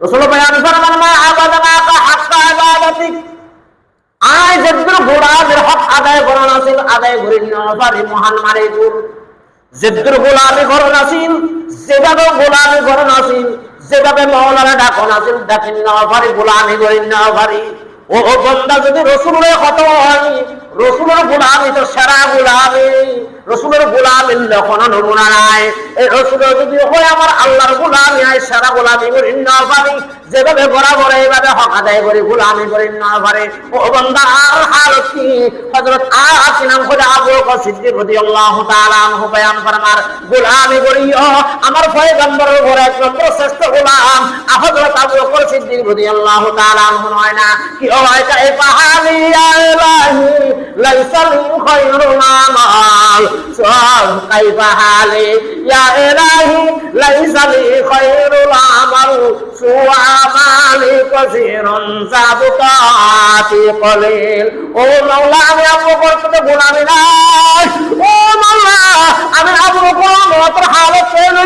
রাসূল বয়ান ফরমান মা আবাদানাকা হাক্কা ইবাদাতিক আয় যেদুর গোলামের হক আদায় করান আসিল আদায় করিন না পারি মহান মালিকুর যেদুর গোলামি করান আসিল যেভাবে গোলামি করান আসিল যেভাবে মাওলানা ডাকন আসিল ডাকিন না পারি গোলামি করিন না পারি ও বান্দা যদি রাসূলের কথা হয় রাসূলের গোলামি তো সারা গোলামি রাসূলের গোলামির লক্ষণ নমুনা নাই এই রাসূল যদি হয় আমার আল্লাহর গোলামি আই সারা গোলামি করিন না পারি যেভাবে বরাবর এইভাবে হক আদায় করে গোলামি করিন না পারে ও বান্দা আর হালত কি হযরত আকিনাম খোদা আবু বকর সিদ্দিক রাদিয়াল্লাহু তাআলা আনহু বয়ান ফরমার গোলামি করিও আমার পয়গম্বরের ঘরে এক নম্বর শ্রেষ্ঠ গোলাম হযরত আবু বকর সিদ্দিক রাদিয়াল্লাহু তাআলা আনহু হয় না কি হয় এই পাহাড়ি ইলাহি লাইসাল খায়রুল আমাল সব কাইফা হালি ইয়া ইলাহি লাইসাল খায়রুল আমাল সুআমালি কাসীরুন সাবকাতি কলিল ও মাওলা আমি আবু বকর গোলামি নাই ও মাওলা আমি আবু বকর তোর হালত পেলো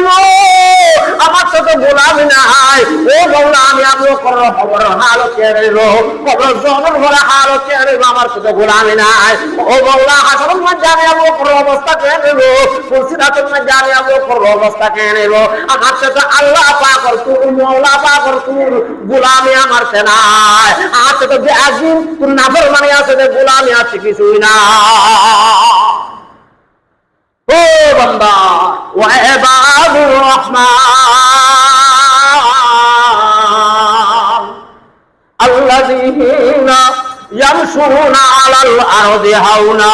আমার তো গোলামি নাই ও মাওলা আমি আবু বকর খবর হালত পেলো খবর জনের ঘরে হালত পেলো আমার তো গোলামি নাই ও মাওলা হাসরের মধ্যে আমি আবু বকর অবস্থা পেলো ফুলসিরাতের মধ্যে আমি আবু বকর অবস্থা পেলো আমার তো আল্লাহ পাক তোর মাওলা পাক তোর গোলামি আমার তে নাই আছে তো একদিন তোর নাফরমানি আছে যে গোলামি আছে কিছুই না ও বান্দা ওয়া ইবাদুর রহমান আল্লাযীনা ইয়ামশুনা আলাল আরদি হাওনা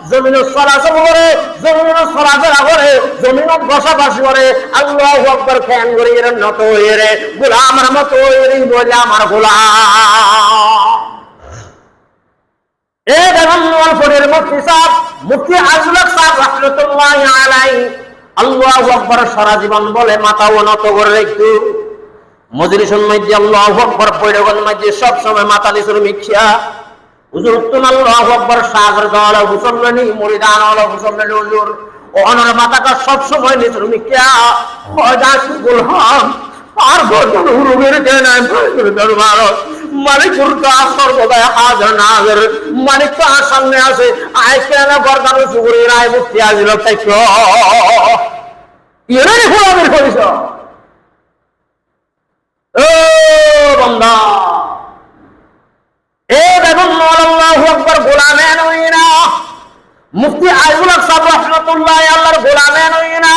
জমিনের চলাচল করে জমিনের চলাচল করে জমিনের বসবাস করে আল্লাহু আকবার খ্যান করে এর নত এরে গোলামের মতো এর বলে আমার গোলাম এ দেওয়ানপুরের মুফতি সাহেব মুফতি আজল হক সাহেব রাহমাতুল্লাহি আলাইহি আল্লাহু আকবার সারা জীবন বলে মাথা নত করে একটু মজলিসের মধ্যে আল্লাহু আকবার পয়রগণ মধ্যে সব সময় মাথা নিচু মিখিয়া হুজুর তুমি আল্লাহু আকবার সাগর দাওয়ালা মুসল্লানি মুরিদান ওয়ালা মুসল্লানি হুজুর ওনার মাথাটা সব সময় নিচু মিখিয়া খোদা গুলহাম আর বর্তমান হুরুবের দেন দরবার মালিকুর কা সর্বদা হাজার নাজর মালিক তো সামনে আছে আয় কেন গর্দান সুগুরি রায় মুক্তি আজিল তাইছো এরাই গোলামের পরিচয় ও বান্দা এ দেখুন আল্লাহু আকবার গোলামে নই না মুফতি আইজুল হক সাহেব রাহমাতুল্লাহি আল্লাহর গোলামে নই না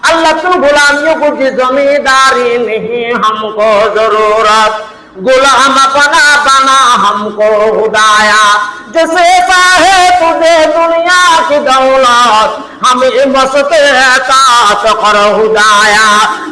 अल्लाह तुम गुलामियों को जिम्मेदारी नहीं हमको जरूरत गुलाम अपना बना हमको खुदाया जैसे चाहे तुझे दुनिया की दौलत हमें मस्त एहसास कर खुदाया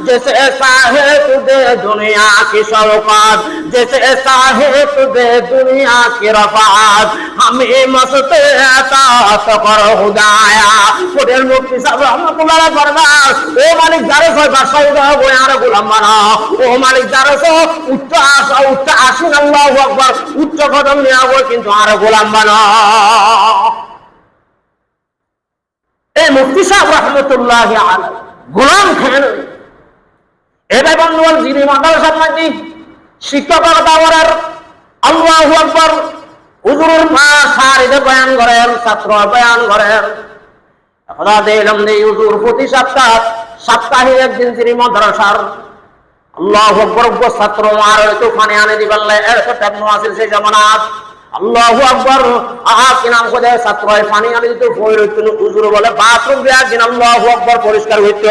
जैसे चाहे तुझे दुनिया की शौकत जैसे चाहे तुझे दुनिया की रफात हमें मस्त एहसास कर खुदाया फुटेल मुफ्ती साहब रहमतुल्लाह फरमान ओ मालिक जारे सो बादशाह दाও গো আর গোলাম বানাও ও মালিক যারে সো উচ্চ আসিন আল্লাহু আকবার উচ্চ কদম নিয়াবো কিন্তু আর গোলাম বানাও এই মুফতি সাহেব রাহমাতুল্লাহি আলাইহি গোলাম খান এবারে বন্ধুগণ যিনি মাদ্রাসার মধ্যে শিক্ষকতা করার আল্লাহু আকবার হুজুরের মা সারিদে বয়ান করেন ছাত্র বয়ান করেন খোদা দিলাম নেই হুজুর প্রতি সপ্তাহে একদিন তিনি মাদ্রাসার আল্লাহু আকবার ছাত্র আর তো পানি আনে দিবাল্লে এর তো টাইম আসিল সেই জামানাত আল্লাহু আকবার কি নাম করে ছাত্র পানি আনে দিতে ফয়র হইতো হুজুর বলে বাথরুম দিয়া দিন আল্লাহু আকবার পরিষ্কার হইতো